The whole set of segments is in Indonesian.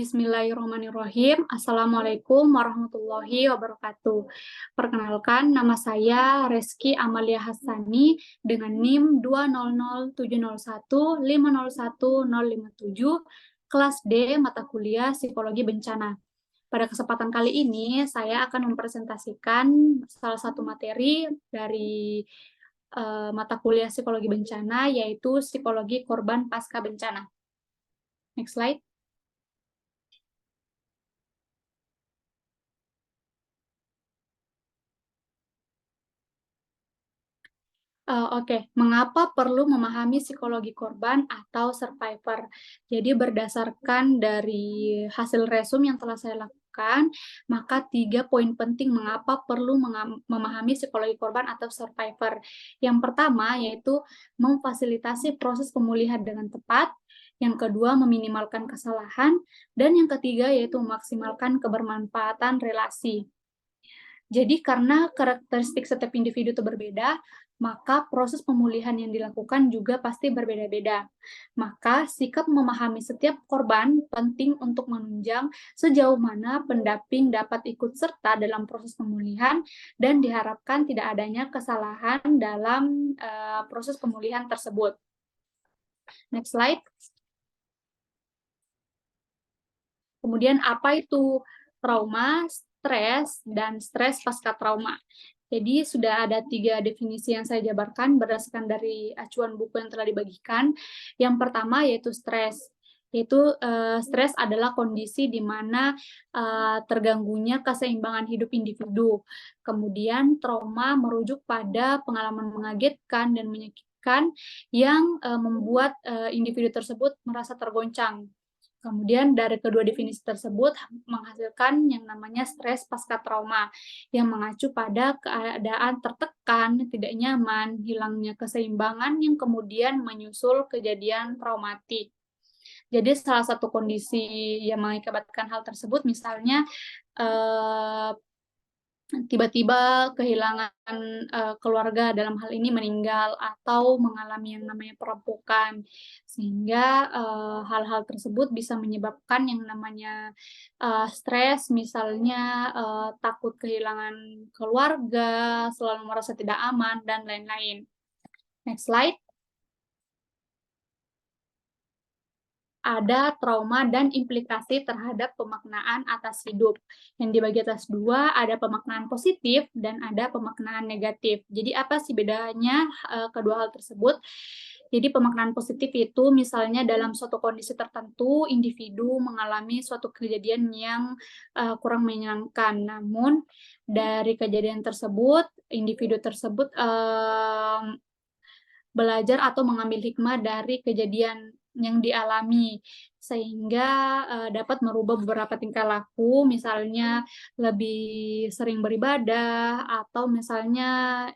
Bismillahirrahmanirrahim. Assalamualaikum warahmatullahi wabarakatuh. Perkenalkan, nama saya Reski Amalia Hassani dengan NIM 2007015015057, kelas D, mata kuliah Psikologi Bencana. Pada kesempatan kali ini, saya akan mempresentasikan salah satu materi dari mata kuliah Psikologi Bencana, yaitu Psikologi Korban Pasca Bencana. Next slide. Mengapa perlu memahami psikologi korban atau survivor? Jadi berdasarkan dari hasil resume yang telah saya lakukan, maka 3 poin penting mengapa perlu memahami psikologi korban atau survivor. Yang pertama yaitu memfasilitasi proses pemulihan dengan tepat, yang kedua meminimalkan kesalahan, dan yang ketiga yaitu memaksimalkan kebermanfaatan relasi. Jadi karena karakteristik setiap individu itu berbeda, maka proses pemulihan yang dilakukan juga pasti berbeda-beda. Maka sikap memahami setiap korban penting untuk menunjang sejauh mana pendamping dapat ikut serta dalam proses pemulihan dan diharapkan tidak adanya kesalahan dalam proses pemulihan tersebut. Next slide. Kemudian apa itu trauma, stres, dan stres pasca trauma? Jadi sudah ada 3 definisi yang saya jabarkan berdasarkan dari acuan buku yang telah dibagikan. Yang pertama yaitu stres. Yaitu stres adalah kondisi di mana terganggunya keseimbangan hidup individu. Kemudian trauma merujuk pada pengalaman mengagetkan dan menyakitkan yang membuat individu tersebut merasa tergoncang. Kemudian dari kedua definisi tersebut menghasilkan yang namanya stres pasca trauma yang mengacu pada keadaan tertekan, tidak nyaman, hilangnya keseimbangan yang kemudian menyusul kejadian traumatik. Jadi salah satu kondisi yang mengakibatkan hal tersebut misalnya tiba-tiba kehilangan keluarga, dalam hal ini meninggal atau mengalami yang namanya perampokan, sehingga hal-hal tersebut bisa menyebabkan yang namanya stres, misalnya takut kehilangan keluarga, selalu merasa tidak aman, dan lain-lain. Next slide. Ada trauma dan implikasi terhadap pemaknaan atas hidup. Yang dibagi atas 2, ada pemaknaan positif dan ada pemaknaan negatif. Jadi apa sih bedanya kedua hal tersebut? Jadi pemaknaan positif itu misalnya dalam suatu kondisi tertentu, individu mengalami suatu kejadian yang kurang menyenangkan. Namun dari kejadian tersebut, individu tersebut belajar atau mengambil hikmah dari kejadian yang dialami, sehingga dapat merubah beberapa tingkah laku, misalnya lebih sering beribadah, atau misalnya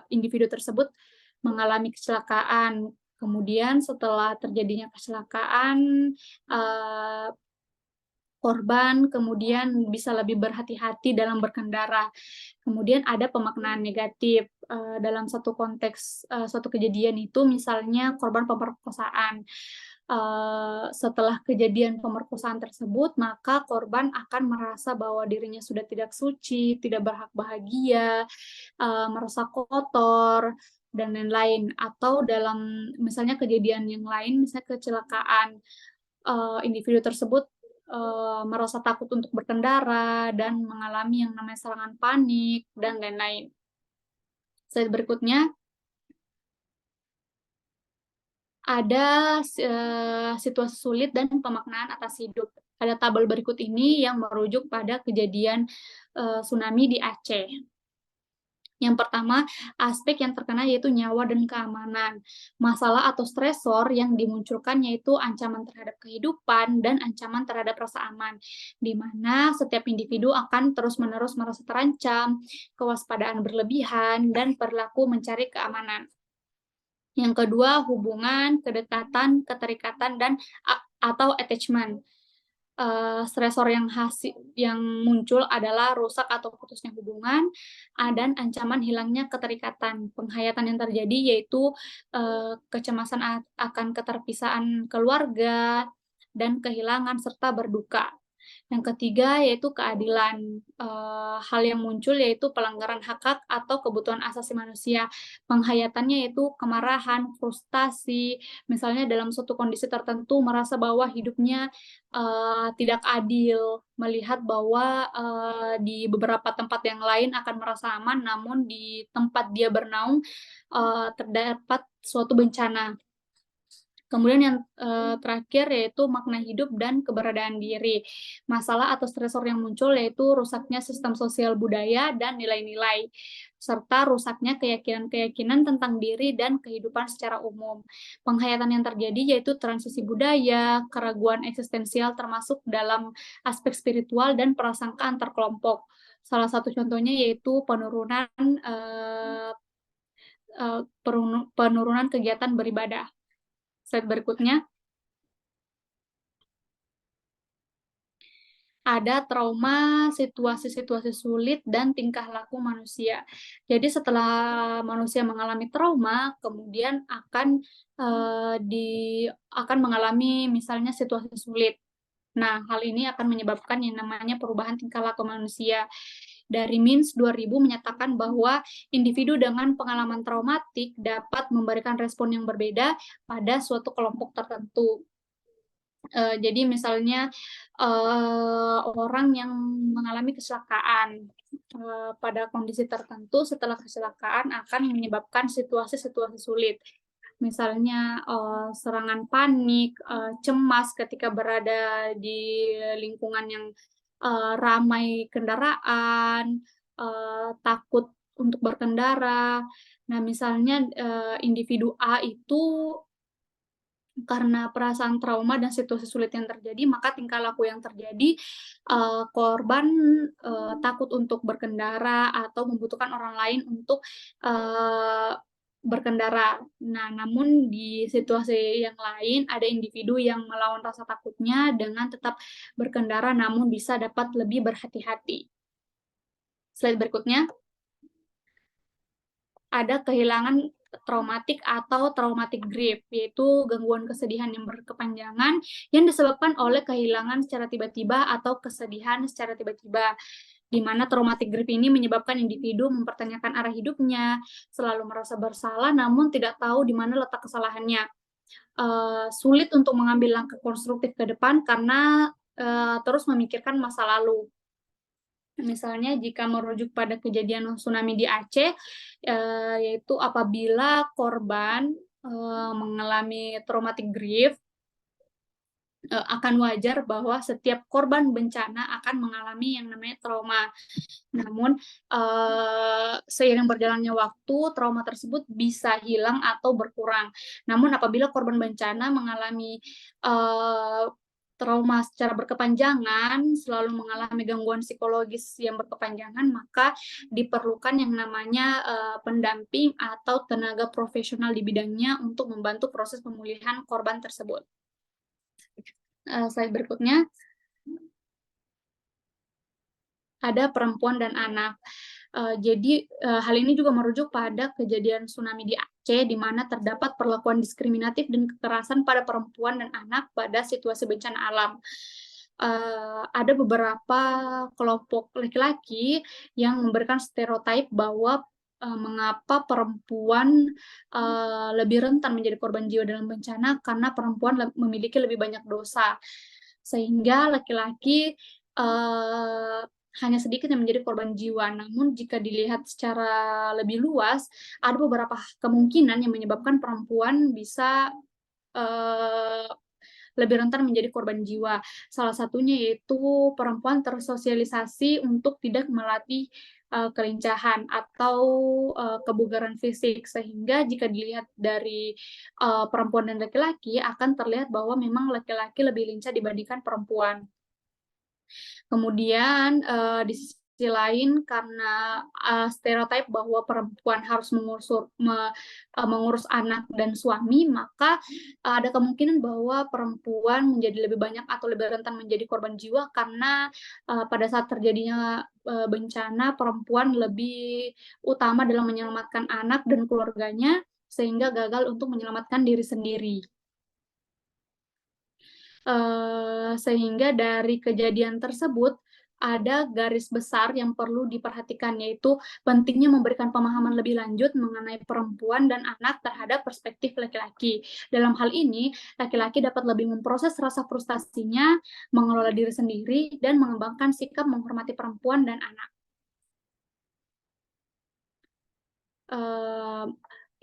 individu tersebut mengalami kecelakaan. Kemudian setelah terjadinya kecelakaan, korban kemudian bisa lebih berhati-hati dalam berkendara. Kemudian ada pemaknaan negatif dalam satu konteks suatu kejadian itu, misalnya korban pemerkosaan. Setelah kejadian pemerkosaan tersebut, maka korban akan merasa bahwa dirinya sudah tidak suci, tidak berhak bahagia, merasa kotor, dan lain-lain. Atau dalam misalnya kejadian yang lain, misalnya kecelakaan, individu tersebut merasa takut untuk berkendara dan mengalami yang namanya serangan panik dan lain-lain. Slide berikutnya ada situasi sulit dan pemaknaan atas hidup. Ada tabel berikut ini yang merujuk pada kejadian tsunami di Aceh. Yang pertama, aspek yang terkena yaitu nyawa dan keamanan. Masalah atau stresor yang dimunculkan yaitu ancaman terhadap kehidupan dan ancaman terhadap rasa aman, di mana setiap individu akan terus-menerus merasa terancam, kewaspadaan berlebihan, dan perilaku mencari keamanan. Yang kedua, hubungan, kedekatan, keterikatan, dan atau attachment. Stresor yang muncul adalah rusak atau putusnya hubungan, dan ancaman hilangnya keterikatan. Penghayatan yang terjadi yaitu kecemasan akan keterpisahan keluarga, dan kehilangan serta berduka. Yang ketiga yaitu keadilan, hal yang muncul yaitu pelanggaran hak-hak atau kebutuhan asasi manusia. Penghayatannya yaitu kemarahan, frustasi, misalnya dalam suatu kondisi tertentu merasa bahwa hidupnya, tidak adil, melihat bahwa, di beberapa tempat yang lain akan merasa aman, namun di tempat dia bernaung, terdapat suatu bencana. Kemudian yang, terakhir yaitu makna hidup dan keberadaan diri. Masalah atau stresor yang muncul yaitu rusaknya sistem sosial budaya dan nilai-nilai, serta rusaknya keyakinan-keyakinan tentang diri dan kehidupan secara umum. Penghayatan yang terjadi yaitu transisi budaya, keraguan eksistensial termasuk dalam aspek spiritual dan prasangka antar kelompok. Salah satu contohnya yaitu penurunan, penurunan kegiatan beribadah. Slide berikutnya, ada trauma, situasi-situasi sulit, dan tingkah laku manusia. Jadi setelah manusia mengalami trauma, kemudian akan mengalami misalnya situasi sulit. Nah, hal ini akan menyebabkan yang namanya perubahan tingkah laku manusia. Dari MINS 2000 menyatakan bahwa individu dengan pengalaman traumatik dapat memberikan respon yang berbeda pada suatu kelompok tertentu. Jadi misalnya, orang yang mengalami kecelakaan, pada kondisi tertentu setelah kecelakaan akan menyebabkan situasi-situasi sulit. Misalnya, serangan panik, cemas ketika berada di lingkungan yang, ramai kendaraan, takut untuk berkendara. Nah, misalnya, individu A itu karena perasaan trauma dan situasi sulit yang terjadi, maka tingkah laku yang terjadi, korban, takut untuk berkendara atau membutuhkan orang lain untuk, berkendara. Nah, namun di situasi yang lain, ada individu yang melawan rasa takutnya dengan tetap berkendara, namun bisa dapat lebih berhati-hati. Slide berikutnya. Ada kehilangan traumatik atau traumatic grief, yaitu gangguan kesedihan yang berkepanjangan yang disebabkan oleh kehilangan secara tiba-tiba atau kesedihan secara tiba-tiba, di mana traumatic grief ini menyebabkan individu mempertanyakan arah hidupnya, selalu merasa bersalah namun tidak tahu di mana letak kesalahannya. Sulit untuk mengambil langkah konstruktif ke depan karena, terus memikirkan masa lalu. Misalnya jika merujuk pada kejadian tsunami di Aceh, yaitu apabila korban, mengalami traumatic grief, akan wajar bahwa setiap korban bencana akan mengalami yang namanya trauma. Namun, seiring berjalannya waktu, trauma tersebut bisa hilang atau berkurang. Namun apabila korban bencana mengalami, trauma secara berkepanjangan, selalu mengalami gangguan psikologis yang berkepanjangan, maka diperlukan yang namanya, pendamping atau tenaga profesional di bidangnya untuk membantu proses pemulihan korban tersebut. Slide berikutnya. Ada perempuan dan anak. Jadi, hal ini juga merujuk pada kejadian tsunami di Aceh, di mana terdapat perlakuan diskriminatif dan kekerasan pada perempuan dan anak pada situasi bencana alam. Ada beberapa kelompok laki-laki yang memberikan stereotip bahwa, mengapa perempuan, lebih rentan menjadi korban jiwa dalam bencana karena perempuan memiliki lebih banyak dosa. Sehingga laki-laki, hanya sedikit yang menjadi korban jiwa, namun jika dilihat secara lebih luas, ada beberapa kemungkinan yang menyebabkan perempuan bisa, eee, lebih rentan menjadi korban jiwa. Salah satunya yaitu perempuan tersosialisasi untuk tidak melatih, kelincahan atau, kebugaran fisik, sehingga jika dilihat dari, perempuan dan laki-laki akan terlihat bahwa memang laki-laki lebih lincah dibandingkan perempuan. Kemudian, di sisi lain karena, stereotip bahwa perempuan harus mengurus anak dan suami, maka, ada kemungkinan bahwa perempuan menjadi lebih banyak atau lebih rentan menjadi korban jiwa karena, pada saat terjadinya, bencana perempuan lebih utama dalam menyelamatkan anak dan keluarganya, sehingga gagal untuk menyelamatkan diri sendiri. Sehingga dari kejadian tersebut ada garis besar yang perlu diperhatikan, yaitu pentingnya memberikan pemahaman lebih lanjut mengenai perempuan dan anak terhadap perspektif laki-laki. Dalam hal ini, laki-laki dapat lebih memproses rasa frustasinya, mengelola diri sendiri, dan mengembangkan sikap menghormati perempuan dan anak. Eee,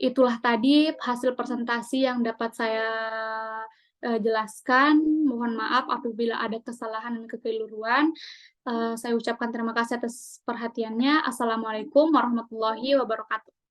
itulah tadi hasil presentasi yang dapat saya, jelaskan. Mohon maaf apabila ada kesalahan dan kekeliruan. Saya ucapkan terima kasih atas perhatiannya. Assalamualaikum warahmatullahi wabarakatuh.